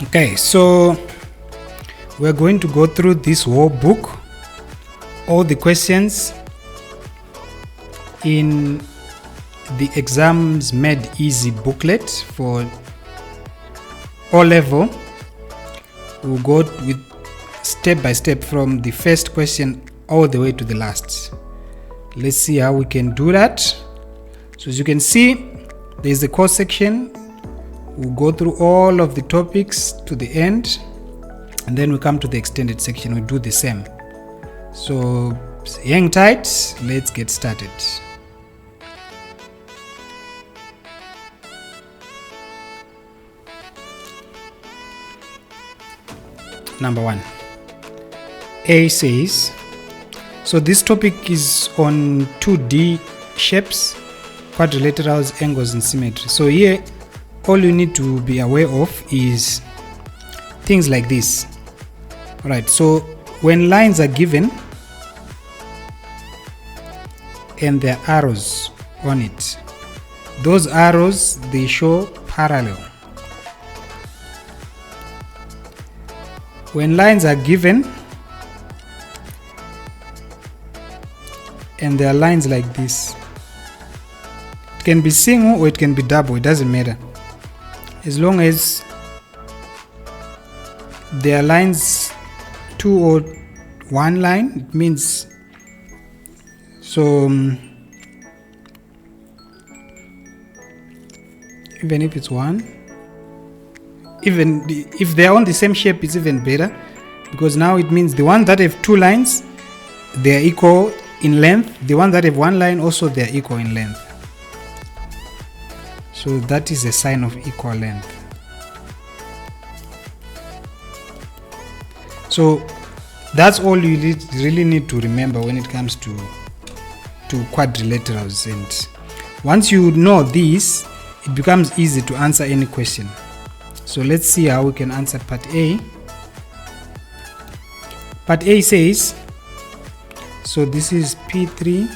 Okay, so we're going to go through this whole book, all the questions in the Exams Made Easy booklet for O level. We'll go with step by step from the first question all the way to the last. Let's see how we can do that. So as you can see, there's the course section. We'll go through all of the topics to the end, and then we come to the extended section. We do the same. So hang tight, let's get started. Number 1. A says, so this topic is on 2D shapes, quadrilaterals, angles, and symmetry. So here, all you need to be aware of is things like this. Alright, so when lines are given and there are arrows on it, those arrows, they show parallel. When lines are given and there are lines like this, it can be single or it can be double, it doesn't matter. As long as there are lines 2 or 1 line, it means so even if it's 1, even if they are on the same shape, it's even better, because now it means the ones that have 2 lines, they are equal in length. The ones that have 1 line also, they are equal in length. So that is a sign of equal length. So that's all you really need to remember when it comes to quadrilaterals. And once you know this, it becomes easy to answer any question. So let's see how we can answer part A. Part A says, so this is P3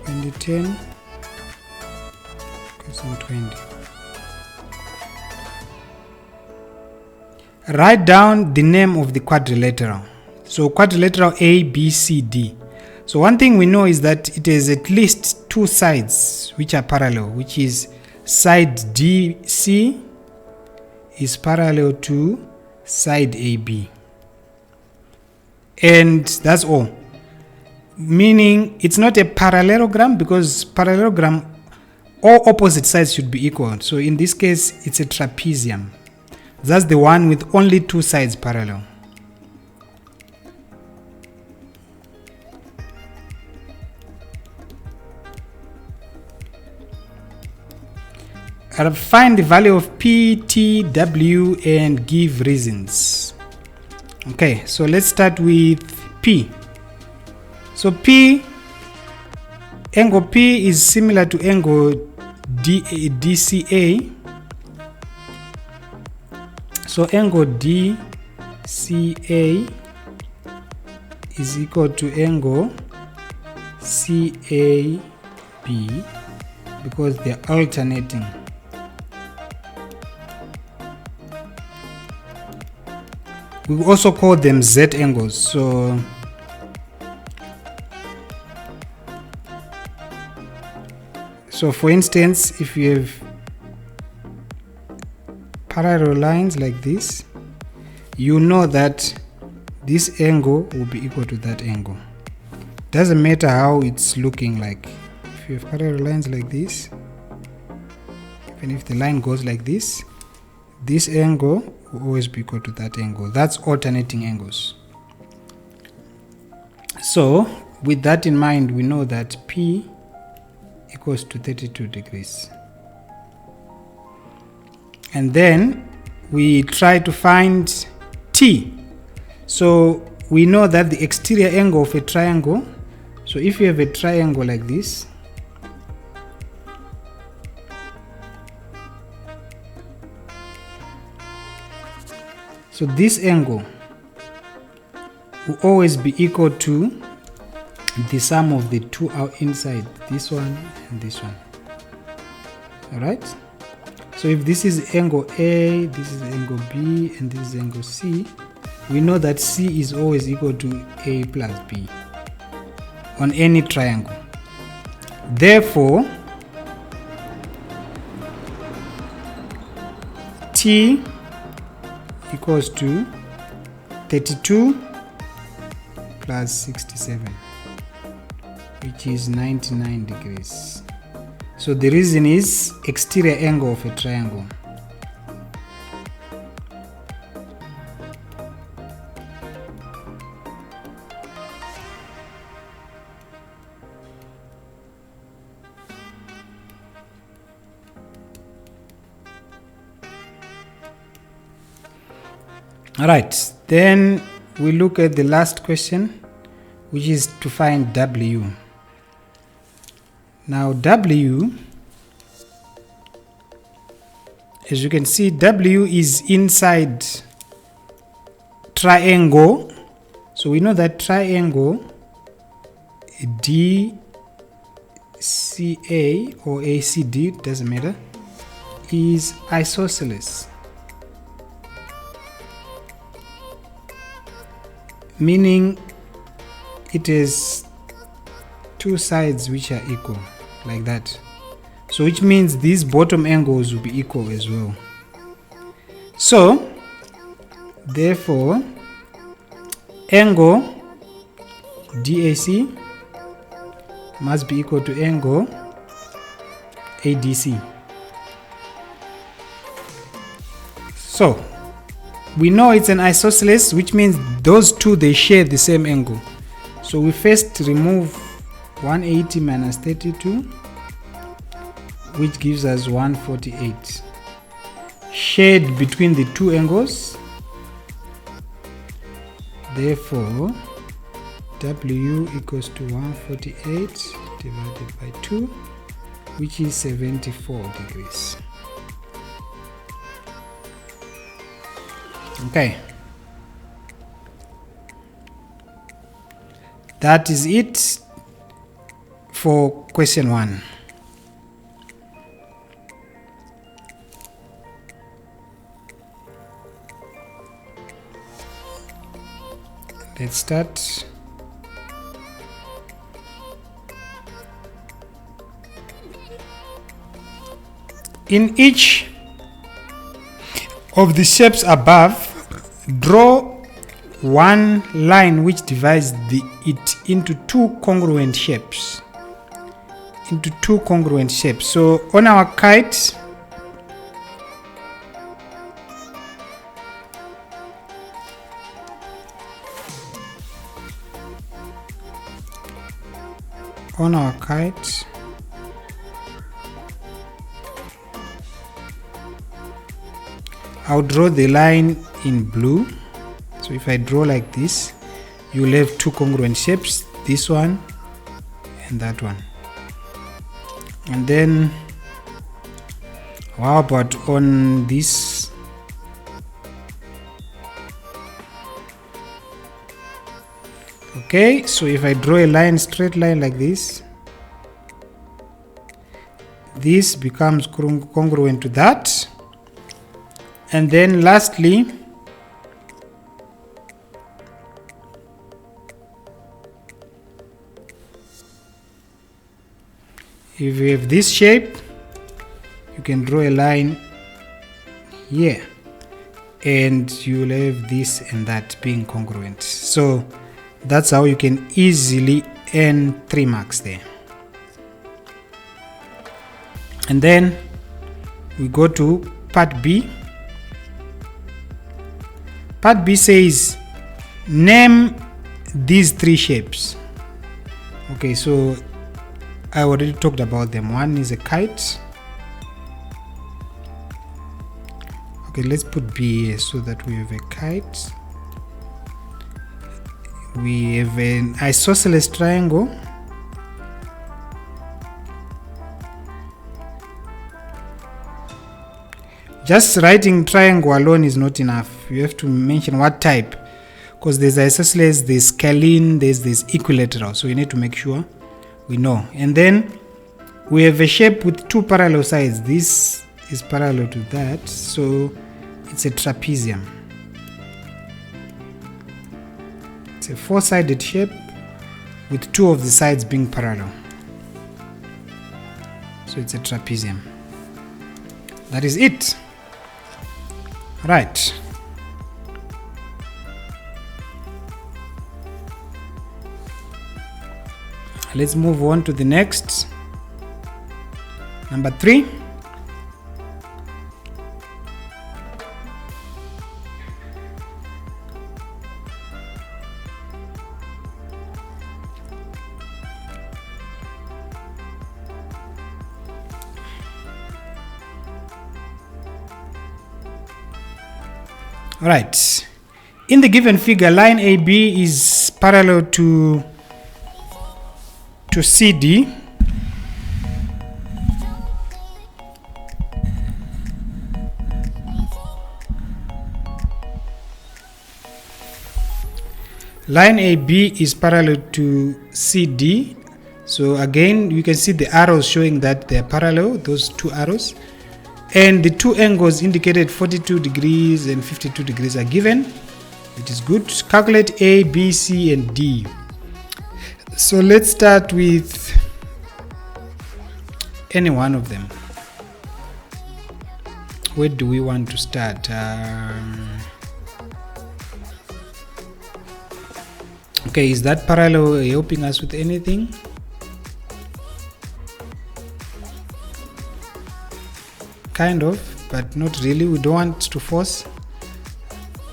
2010 question 20. Write down the name of the quadrilateral. So quadrilateral A, B, C, D. So one thing we know is that it has at least 2 sides which are parallel, which is side DC is parallel to side AB. And that's all. Meaning it's not a parallelogram, because parallelogram, all opposite sides should be equal. So in this case, it's a trapezium. That's the one with only 2 sides parallel. I'll find the value of P, T, W and give reasons. Okay, so let's start with P. So P, angle P is similar to angle DCA. So angle DCA is equal to angle CAB because they are alternating. We also call them Z angles. So for instance, if you have parallel lines like this, you know that this angle will be equal to that angle. Doesn't matter how it's looking like. If you have parallel lines like this, even if the line goes like this angle will always be equal to that angle. That's alternating angles. So with that in mind, we know that P equals to 32 degrees. And then we try to find T. So we know that the exterior angle of a triangle, so if you have a triangle like this, so this angle will always be equal to the sum of the two out inside, this one and this one. All right, So if this is angle A, this is angle B, and this is angle C, we know that C is always equal to A plus B on any triangle. Therefore, T equals to 32 plus 67, which is 99 degrees. So the reason is exterior angle of a triangle. Alright, then we look at the last question, which is to find W. Now W, as you can see, W is inside triangle. So we know that triangle DCA or ACD, doesn't matter, is isosceles, meaning it is two sides which are equal, like that. So which means these bottom angles will be equal as well. So therefore angle DAC must be equal to angle ADC. So we know it's an isosceles, which means those two, they share the same angle. So we first remove 180 minus 32, which gives us 148. Shared between the two angles. Therefore, W equals to 148 divided by 2, which is 74 degrees. Okay. That is it for question 1. Let's start. In each of the shapes above, draw one line which divides it into two congruent shapes. So on our kite, I'll draw the line in blue. So if I draw like this, you'll have two congruent shapes, this one and that one. And then how about on this? Okay, so if I draw a line, straight line like this, this becomes congruent to that. And then lastly, if you have this shape, you can draw a line here and you'll have this and that being congruent. So that's how you can easily earn 3 marks there. And then we go to part B. Part B says name these 3 shapes. Okay, so I already talked about them. One is a kite. Okay, let's put B here so that we have a kite. We have an isosceles triangle. Just writing triangle alone is not enough. You have to mention what type, because there's isosceles, there's scalene, there's equilateral. So we need to make sure we know. And then we have a shape with 2 parallel sides. This is parallel to that, so it's a trapezium. It's a four-sided shape with two of the sides being parallel. So it's a trapezium. That is it. Right. Let's move on to the next. Number 3. Right. In the given figure, line AB is parallel to CD. Line AB is parallel to CD. So again, you can see the arrows showing that they are parallel, those two arrows. And the two angles indicated 42 degrees and 52 degrees are given. It is good. Calculate A, B, C, and D. So let's start with any one of them. Where do we want to start? Okay, is that parallel helping us with anything? Kind of, but not really. We don't want to force.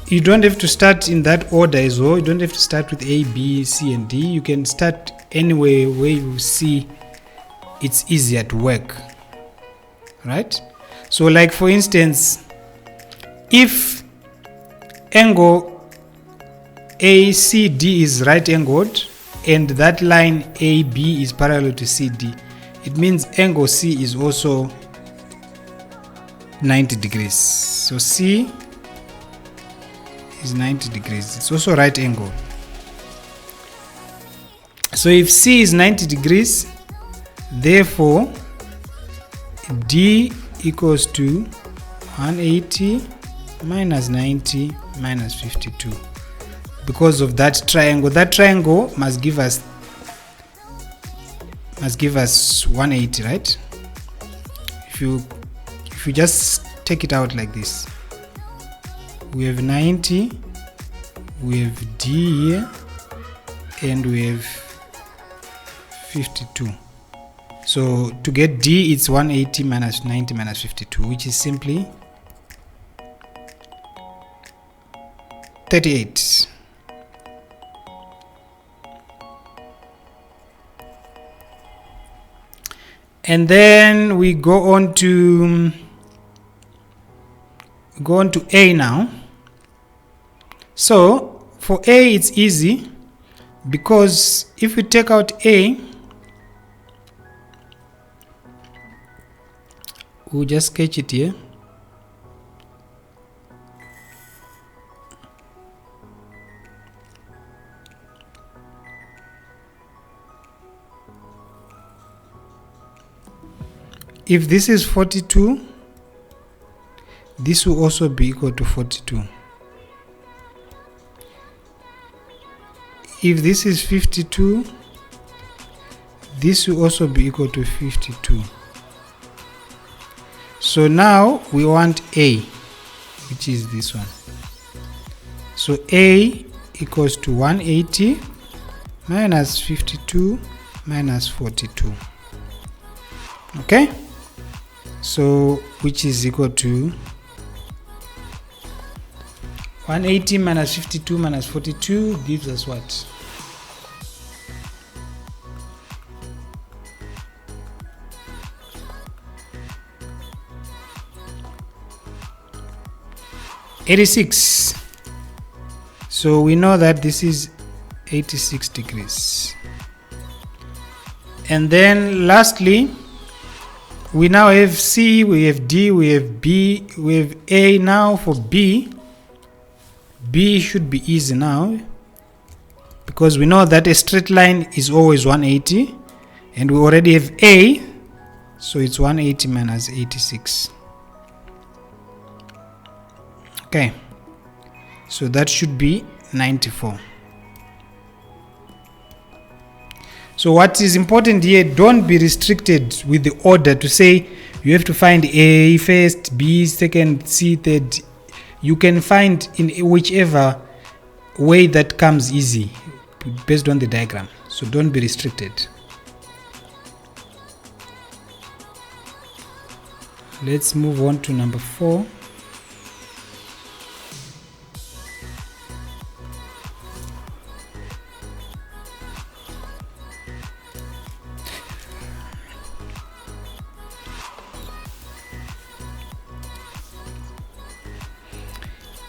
You don't have to start in that order as well. You don't have to start with A, B, C, and D. You can start anywhere where you see it's easier to work. Right? So like for instance, if angle ACD is right angled and that line AB is parallel to CD, it means angle C is also 90 degrees. So C is 90 degrees. It's also right angle. So if C is 90 degrees, therefore D equals to 180 minus 90 minus 52. Because of that triangle. That triangle must give us 180, right? If you just take it out like this, we have 90, we have D here, and we have 52. So to get D, it's 180 minus 90 minus 52, which is simply 38. And then we go on to A now. So for A it's easy, because if we take out A, we'll just sketch it here. If this is 42, this will also be equal to 42. If this is 52, this will also be equal to 52. So now we want A, which is this one. So A equals to 180 minus 52 minus 42. Okay? So which is equal to 180 minus 52 minus 42 gives us what? $86. So we know that this is 86 degrees. And then lastly, we now have C, we have D, we have B, we have A. Now for B, B should be easy now, because we know that a straight line is always 180, and we already have A, so it's 180 minus 86. Okay, so that should be 94. So what is important here, don't be restricted with the order to say you have to find A first, B second, C third. You can find in whichever way that comes easy based on the diagram. So don't be restricted. Let's move on to number 4.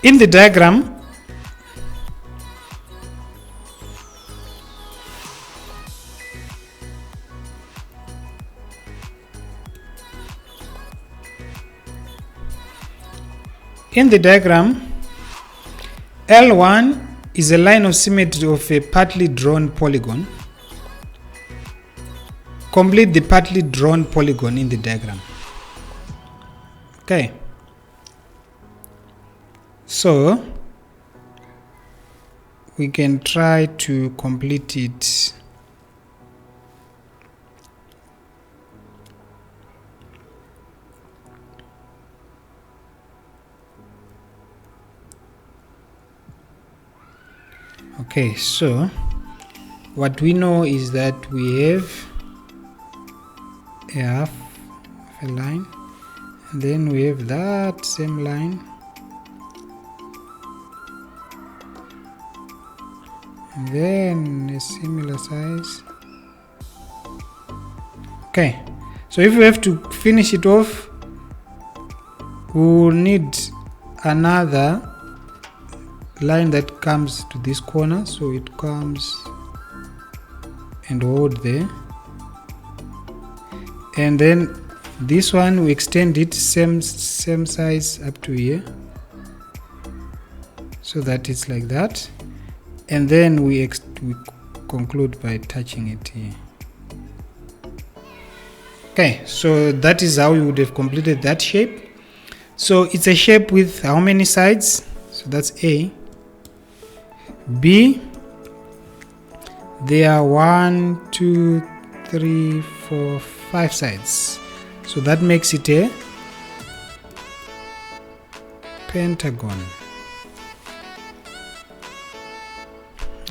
In the diagram, L1 is a line of symmetry of a partly drawn polygon. Complete the partly drawn polygon in the diagram. Okay. So we can try to complete it. Okay, so what we know is that we have a half of a line, and then we have that same line, and then a similar size. Okay, so if we have to finish it off, we will need another line that comes to this corner, so it comes and hold there, and then this one we extend it same size up to here, so that it's like that, and then we conclude by touching it here. Okay, so that is how you would have completed that shape. So it's a shape with how many sides? So that's A. B, there are 1, 2, 3, 4, 5 sides. So that makes it a pentagon.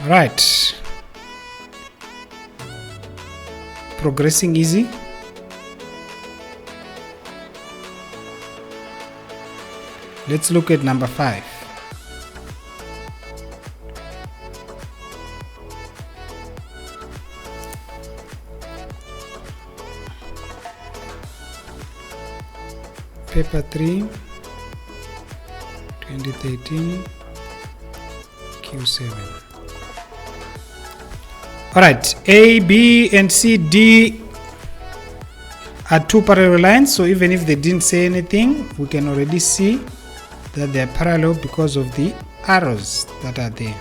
All right. Progressing easy. Let's look at number 5. Paper 3, 2013, Q7. Alright, A, B, and C, D are 2 parallel lines, so even if they didn't say anything, we can already see that they are parallel because of the arrows that are there.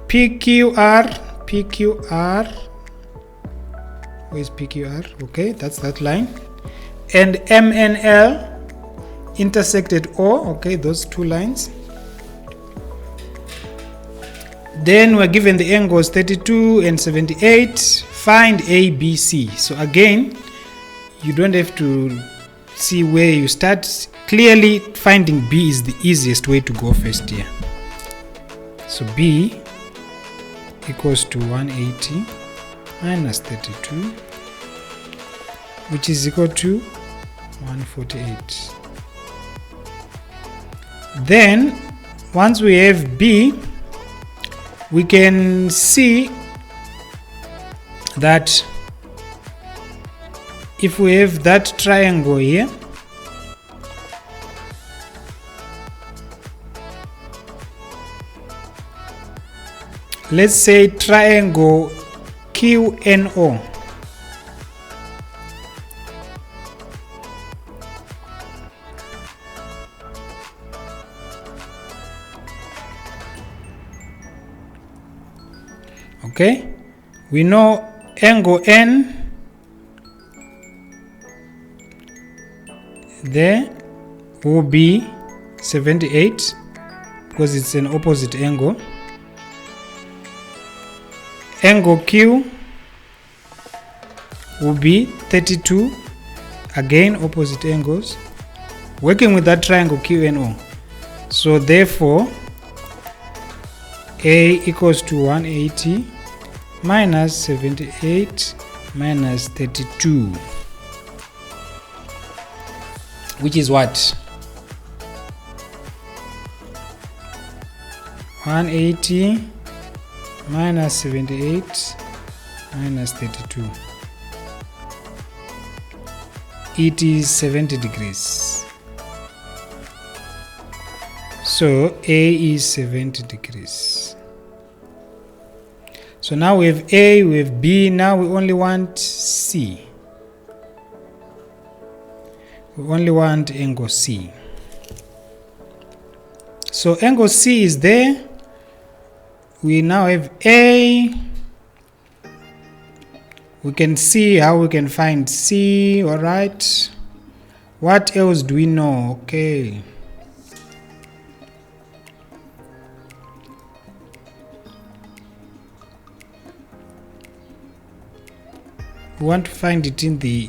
PQR, where's PQR? Okay, that's that line. And MNL intersected O, okay, those 2 lines. Then we're given the angles 32 and 78. Find A, B, C. So again, you don't have to see where you start. Clearly, finding B is the easiest way to go first here. So B equals to 180 minus 32, which is equal to 148. Then once we have B, we can see that if we have that triangle here, let's say triangle QNO. Okay, we know angle N there will be 78 because it's an opposite angle. Angle Q will be 32, again opposite angles, working with that triangle QNO. So therefore A equals to 180 minus 78 minus 32, which is what? 180 minus 78 minus 32. It is 70 degrees. So A is 70 degrees. So now we have A, we have B, now we only want C. We only want angle C. So angle C is there. We now have A. We can see how we can find C. All right. What else do we know? Okay. We want to find it in the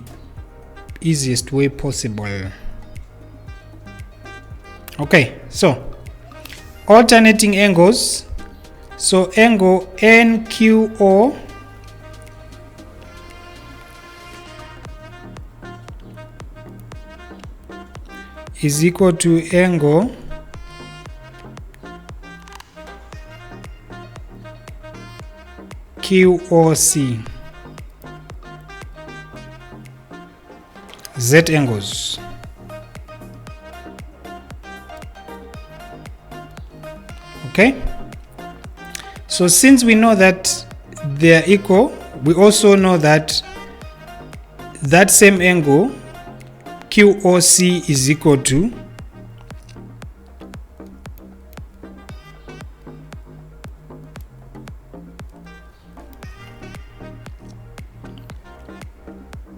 easiest way possible. Okay, so alternating angles. So angle NQO is equal to angle QOC. Z angles. Okay, so since we know that they are equal, we also know that that same angle QOC is equal to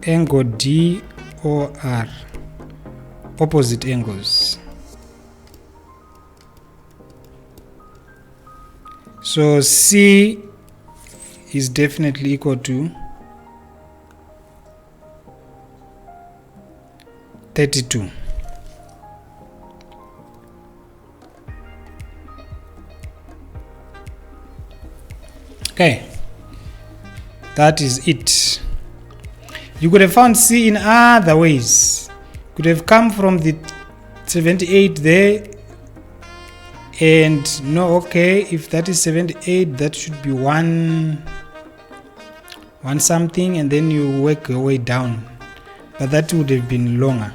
angle DOR, opposite angles. So C is definitely equal to 32. Okay, that is it. You could have found C in other ways. Could have come from the 78 there and no, okay, if that is 78, that should be one something, and then you work your way down, but that would have been longer.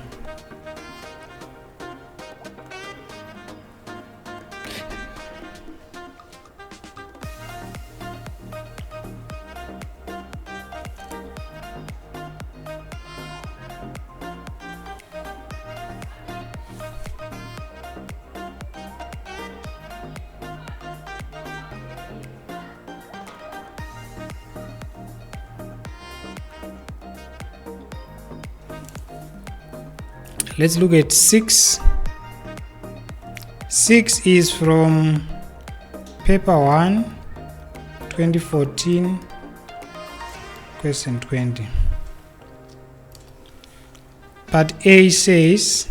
Let's look at 6. 6 is from paper 1, 2014, question 20. Part A says,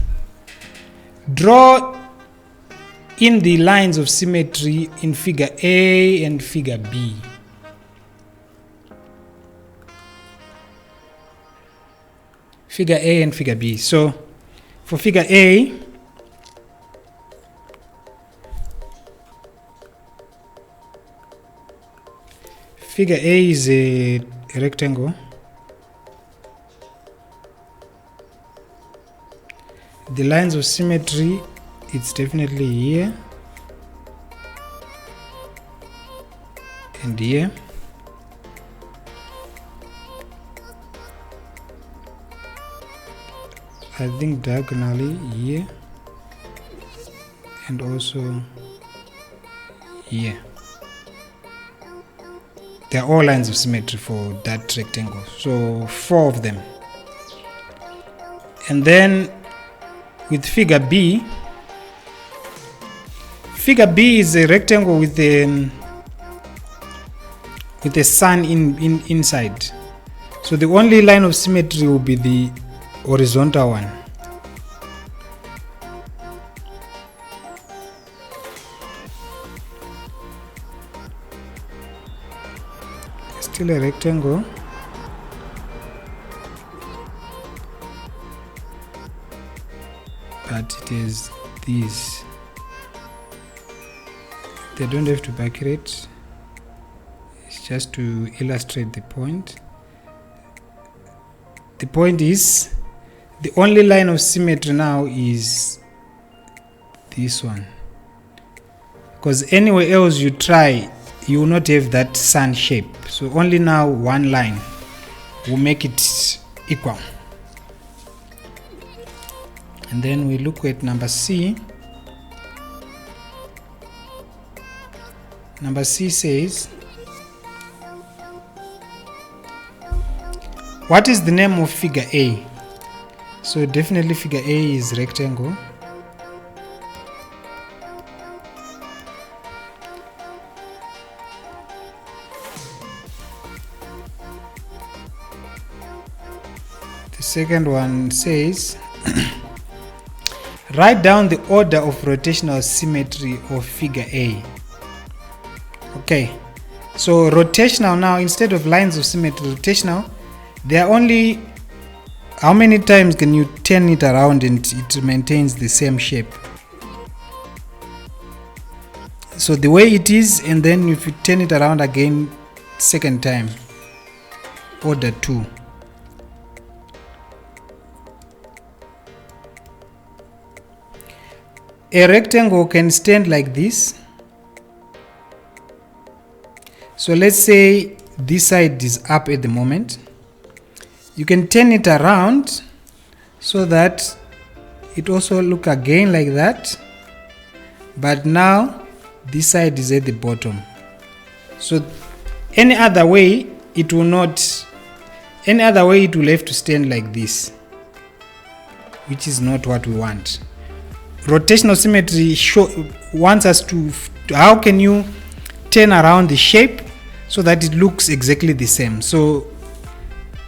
draw in the lines of symmetry in figure A and figure B. Figure A and figure B. So for figure A, figure A is a rectangle. The lines of symmetry, it's definitely here and here. I think diagonally here and also here. They are all lines of symmetry for that rectangle, so 4 of them. And then with figure B. Figure B is a rectangle with the sun inside. So the only line of symmetry will be the horizontal one. Still a rectangle. But it is this. They don't have to back it. It's just to illustrate the point. The point is, the only line of symmetry now is this one. Because anywhere else you try, you will not have that sun shape. So only now one line will make it equal. And then we look at number C. Number C says, what is the name of figure A? So definitely figure A is rectangle. The second one says, write down the order of rotational symmetry of figure A. Okay, so rotational now, instead of lines of symmetry, rotational, there are only, how many times can you turn it around and it maintains the same shape? So the way it is, and then if you turn it around again second time, order 2. A rectangle can stand like this. So let's say this side is up at the moment. You can turn it around so that it also look again like that, but now this side is at the bottom. So any other way it will not, any other way it will have to stand like this, which is not what we want. Rotational symmetry wants us to, how can you turn around the shape so that it looks exactly the same? So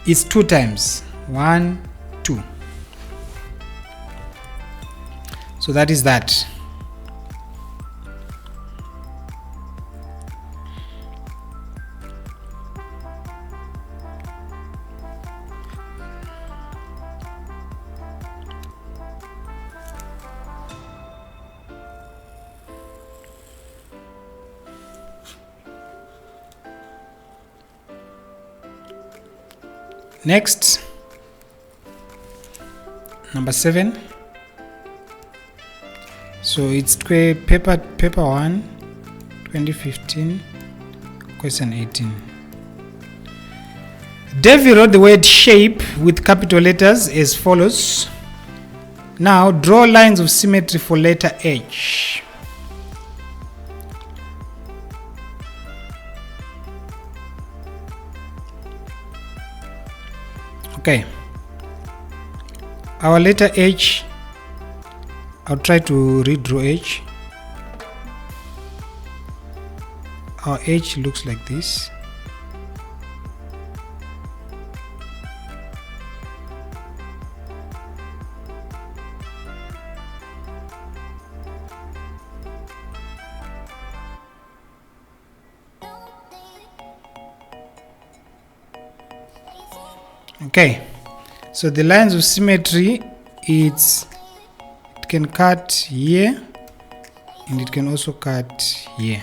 it's 2 times, 1, 2. So that is that. Next, number 7. So it's paper 1, 2015, question 18. Davy wrote the word shape with capital letters as follows. Now draw lines of symmetry for letter H. Okay, our letter H, I'll try to redraw H. Our H looks like this. Okay, so the lines of symmetry, it can cut here and it can also cut here.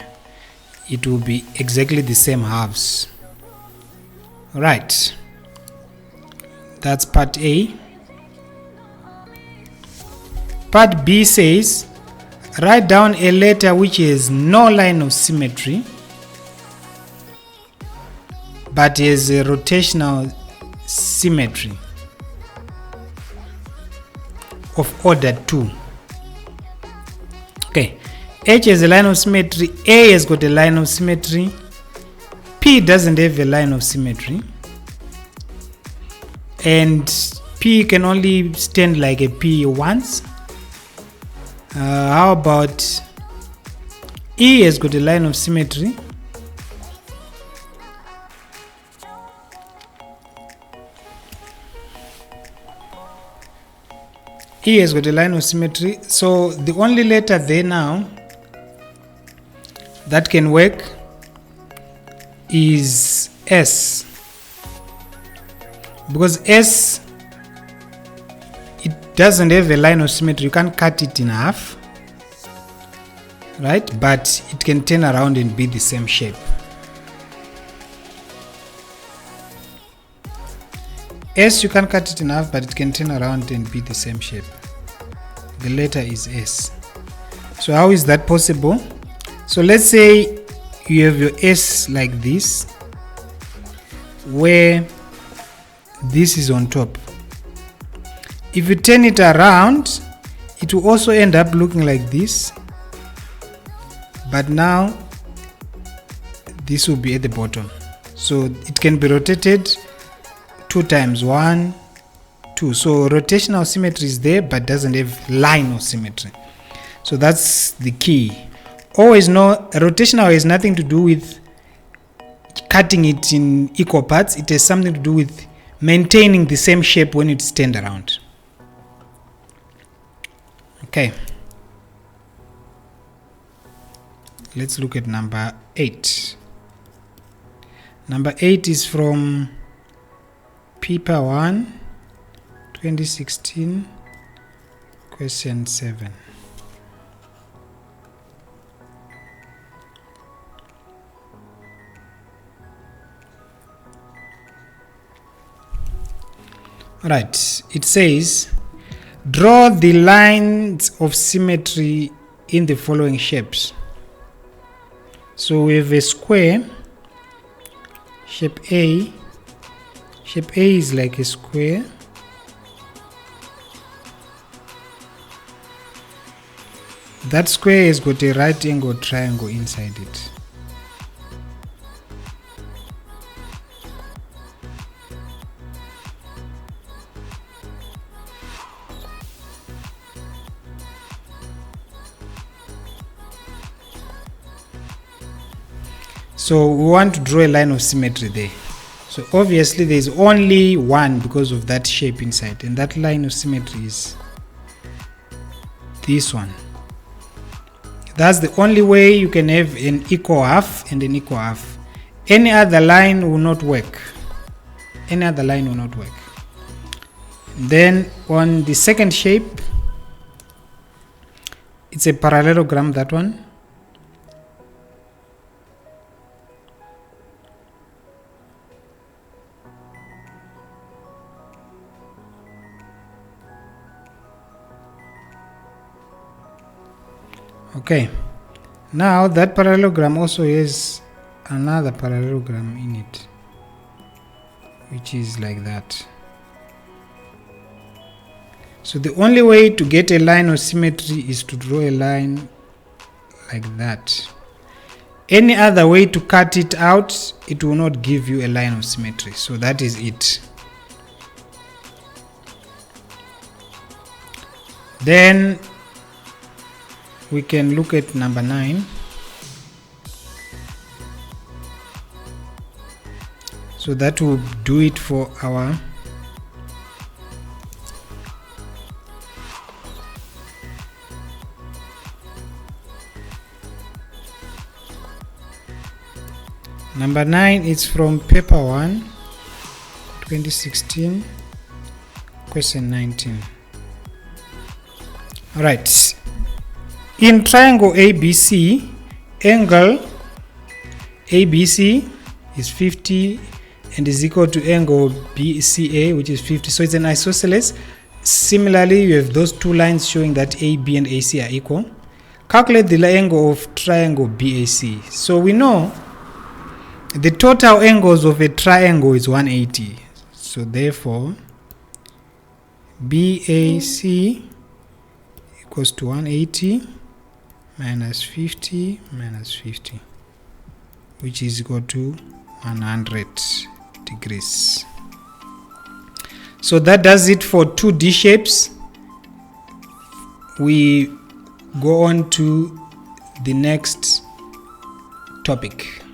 It will be exactly the same halves. All right, that's part A. Part B says, write down a letter which has no line of symmetry but has a rotational symmetry of order 2. Okay, H has a line of symmetry, A has got a line of symmetry, P doesn't have a line of symmetry, and P can only stand like a P once, How about E has got a line of symmetry. E has got a line of symmetry. So the only letter there now that can work is S. Because S, it doesn't have a line of symmetry. You can't cut it in half, right? But it can turn around and be the same shape. S, you can't cut it in half, but it can turn around and be the same shape. The letter is S. So how is that possible? So let's say you have your S like this, where this is on top. If you turn it around, it will also end up looking like this, but now this will be at the bottom. So it can be rotated 2 times, 1, 2. So rotational symmetry is there, but doesn't have line of symmetry. So that's the key. Always know rotational has nothing to do with cutting it in equal parts. It has something to do with maintaining the same shape when it's turned around. Okay. Let's look at number 8. Number 8 is from Paper 1, 2016, question 7. Right, it says, draw the lines of symmetry in the following shapes. So we have a square, shape A. Shape A is like a square. That square has got a right angle triangle inside it. So we want to draw a line of symmetry there. So obviously there is only one because of that shape inside, and that line of symmetry is this one. That's the only way you can have an equal half and an equal half. Any other line will not work. Any other line will not work. Then on the second shape, it's a parallelogram, that one. Okay, now that parallelogram also has another parallelogram in it, which is like that. So the only way to get a line of symmetry is to draw a line like that. Any other way to cut it out, it will not give you a line of symmetry. So that is it. Then we can look at number 9. So that will do it for our number 9. Is from paper 1, 2016, question 19. All right. In triangle ABC, angle ABC is 50 and is equal to angle BCA, which is 50. So it's an isosceles. Similarly, you have those two lines showing that AB and AC are equal. Calculate the angle of triangle BAC. So we know the total angles of a triangle is 180. So therefore, BAC equals to 180 minus 50 minus 50, which is equal to 100 degrees. So that does it for 2D shapes. We go on to the next topic.